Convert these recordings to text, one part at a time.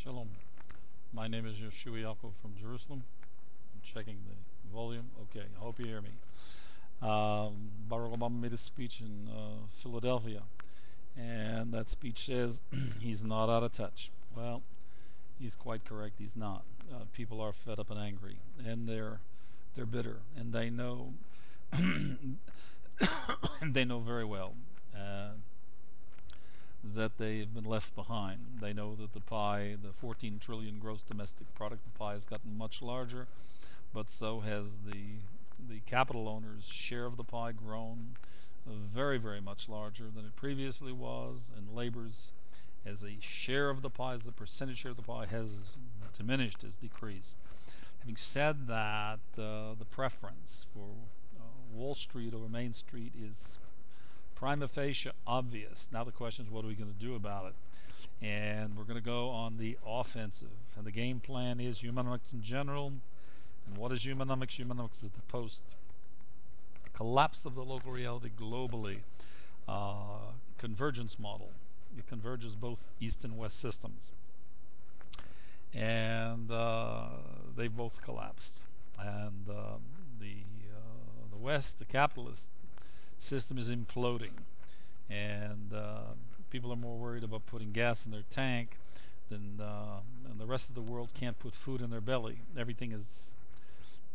Shalom. My name is Yehoshua Ya'acov from Jerusalem. I'm checking the volume. Okay, I hope you hear me. Barack Obama made a speech in Philadelphia, and that speech says he's not out of touch. Well, he's quite correct. He's not. People are fed up and angry, and they're bitter, and they know they know very well that they've been left behind. They know that the pie, the 14 trillion gross domestic product, the pie has gotten much larger, but so has the capital owners' share of the pie grown very, very much larger than it previously was, and labor's as a share of the pie, as the percentage share of the pie has diminished, has decreased. Having said that, the preference for Wall Street over Main Street is prima facie obvious. Now the question is, what are we going to do about it? And we're going to go on the offensive. And the game plan is Humanomics in general. And what is Humanomics? Humanomics is the post-collapse of the local reality globally convergence model. It converges both East and West systems. And they've both collapsed. And the West, the capitalist system, is imploding, and people are more worried about putting gas in their tank than and the rest of the world can't put food in their belly. Everything is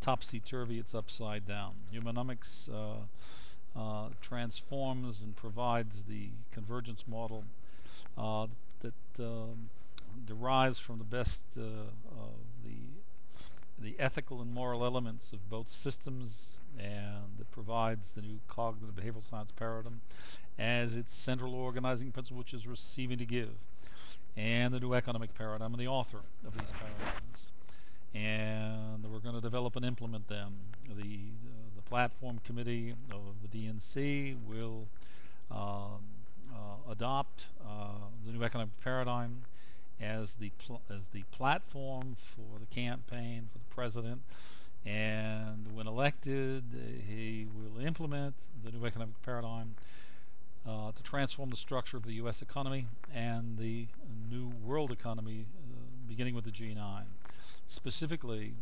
topsy-turvy, it's upside down. Humanomics transforms and provides the convergence model that derives from the best of the ethical and moral elements of both systems, and that provides the new cognitive behavioral science paradigm as its central organizing principle, which is receiving to give, and the new economic paradigm, and the author of these paradigms. And we're going to develop and implement them. The platform committee of the DNC will adopt the new economic paradigm as the platform for the campaign for the president, and when elected, he will implement the new economic paradigm to transform the structure of the U.S. economy and the new world economy, beginning with the G9, specifically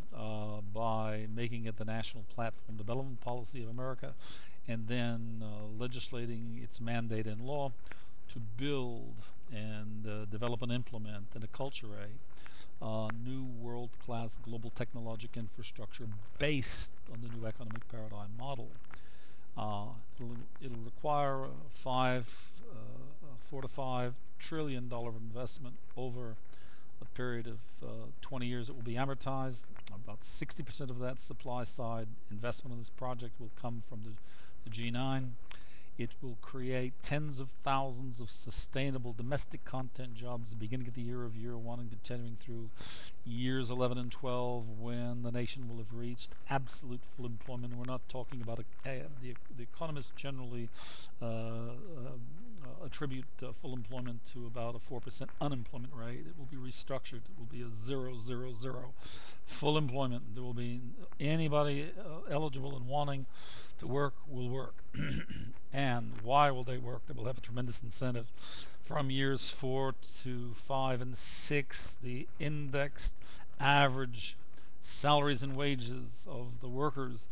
by making it the national platform development policy of America, and then legislating its mandate in law to build and develop and implement and acculturate new world-class global technological infrastructure based on the new economic paradigm model. It'll require $4 to $5 trillion investment over a period of 20 years. It will be amortized. About 60% of that supply side investment in this project will come from the G9. It will create tens of thousands of sustainable domestic content jobs beginning at the year of year 1 and continuing through years 11 and 12, when the nation will have reached absolute full employment. We're not talking about the economists generally attribute full employment to about a 4% unemployment rate. It will be restructured. It will be a 0, 0, 0 full employment. There will be anybody eligible and wanting to work will work. And why will they work? They will have a tremendous incentive. From years 4 to 5 and 6, the indexed average salaries and wages of the workers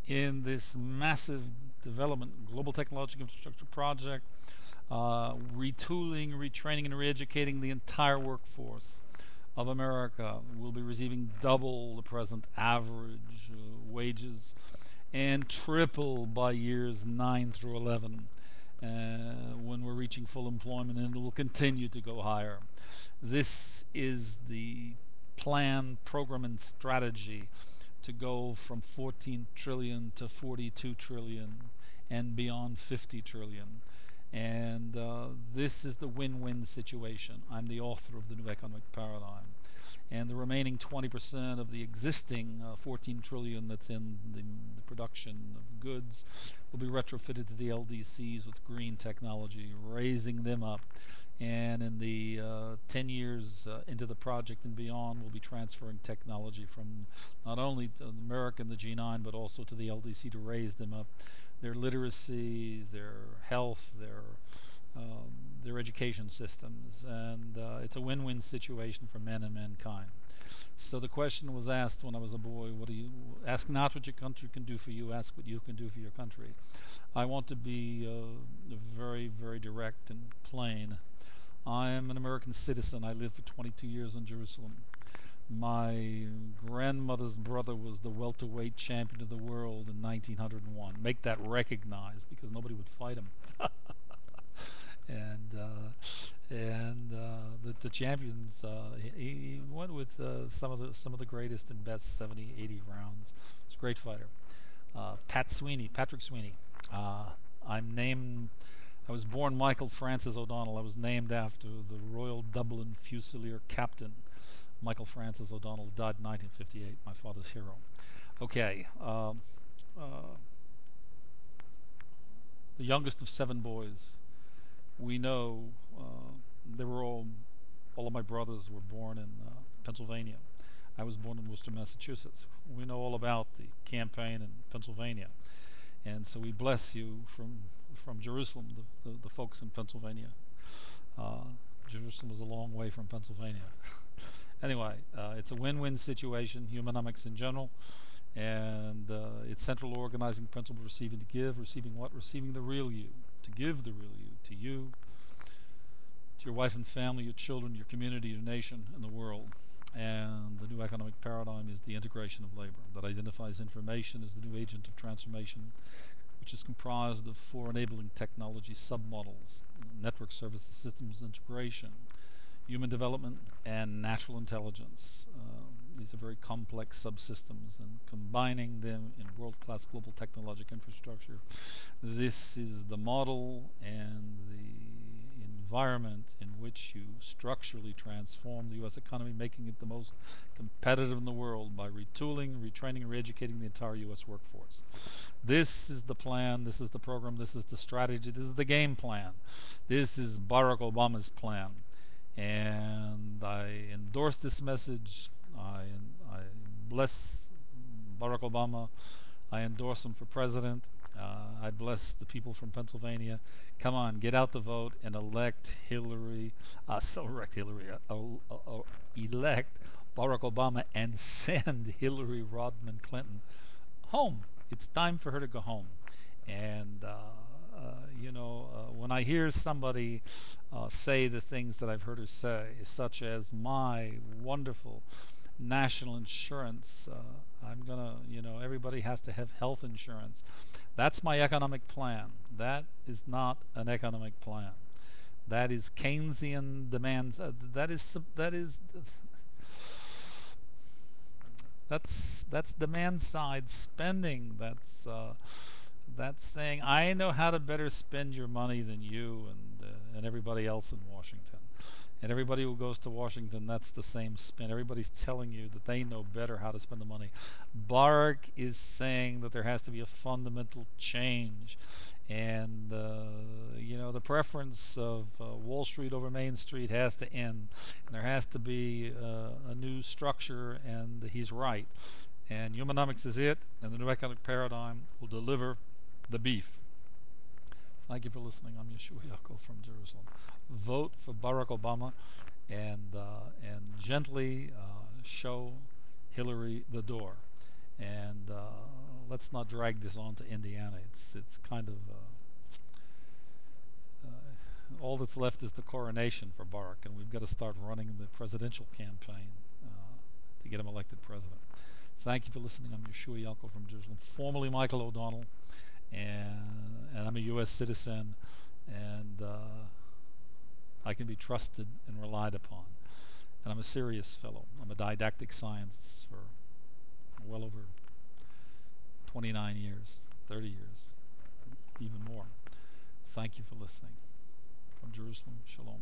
in this massive development global technological infrastructure project, retooling, retraining, and re-educating the entire workforce of America, will be receiving double the present average wages, and triple by years 9 through 11 when we're reaching full employment, and it will continue to go higher. This is the plan, program, and strategy to go from 14 trillion to 42 trillion and beyond 50 trillion. And this is the win-win situation. I'm the author of the new economic paradigm. And the remaining 20% of the existing 14 trillion that's in the production of goods will be retrofitted to the LDCs with green technology, raising them up. And in the 10 years into the project and beyond, we'll be transferring technology from not only to America and the G9, but also to the LDC to raise them up, their literacy, their health, their their education systems, and it's a win-win situation for men and mankind. So the question was asked when I was a boy, what do you ask? Not what your country can do for you, ask what you can do for your country. I want to be very, very direct and plain. I am an American citizen. I lived for 22 years in Jerusalem. My grandmother's brother was the welterweight champion of the world in 1901. Make that recognized, because nobody would fight him. And the champions, he went with some of the greatest and best 70, 80 rounds. He's a great fighter. Patrick Sweeney. I'm named. I was born Michael Francis O'Donnell. I was named after the Royal Dublin Fusilier Captain Michael Francis O'Donnell, who died in 1958. My father's hero. Okay. The youngest of 7 boys. We know they were all of my brothers were born in Pennsylvania. I was born in Worcester, Massachusetts. We know all about the campaign in Pennsylvania, and so we bless you from Jerusalem, the folks in Pennsylvania. Jerusalem is a long way from Pennsylvania. Anyway, it's a win-win situation, Humanomics in general, and its central organizing principle: receiving to give. Receiving what? Receiving the real you, to give the real you, to you, to your wife and family, your children, your community, your nation, and the world. And the new economic paradigm is the integration of labor that identifies information as the new agent of transformation, which is comprised of 4 enabling technology submodels: network services, systems integration, human development, and natural intelligence. These are very complex subsystems, and combining them in world-class global technological infrastructure. This is the model and the environment in which you structurally transform the U.S. economy, making it the most competitive in the world by retooling, retraining, and re-educating the entire U.S. workforce. This is the plan, this is the program, this is the strategy, this is the game plan. This is Barack Obama's plan. And I endorse this message. I bless Barack Obama. I endorse him for president. I bless the people from Pennsylvania. Come on, get out the vote and elect Hillary. Elect Barack Obama and send Hillary Rodham Clinton home. It's time for her to go home. And when I hear somebody say the things that I've heard her say, such as my wonderful national insurance, I'm gonna, everybody has to have health insurance. That's my economic plan. That is not an economic plan. That is Keynesian demands. That's demand side spending. That's saying I know how to better spend your money than you and everybody else in Washington. And everybody who goes to Washington, that's the same spin. Everybody's telling you that they know better how to spend the money. Barack is saying that there has to be a fundamental change. And, the preference of Wall Street over Main Street has to end. And there has to be a new structure, and he's right. And Humanomics is it, and the new economic paradigm will deliver the beef. Thank you for listening. I'm Yehoshua Ya'acov from Jerusalem. Vote for Barack Obama, and gently show Hillary the door. And let's not drag this on to Indiana. It's kind of all that's left is the coronation for Barack, and we've got to start running the presidential campaign to get him elected president. Thank you for listening. I'm Yehoshua Ya'acov from Jerusalem, formerly Michael O'Donnell, and I'm a U.S. citizen, and I can be trusted and relied upon. And I'm a serious fellow. I'm a didactic scientist for well over 29 years, 30 years, even more. Thank you for listening. From Jerusalem, shalom.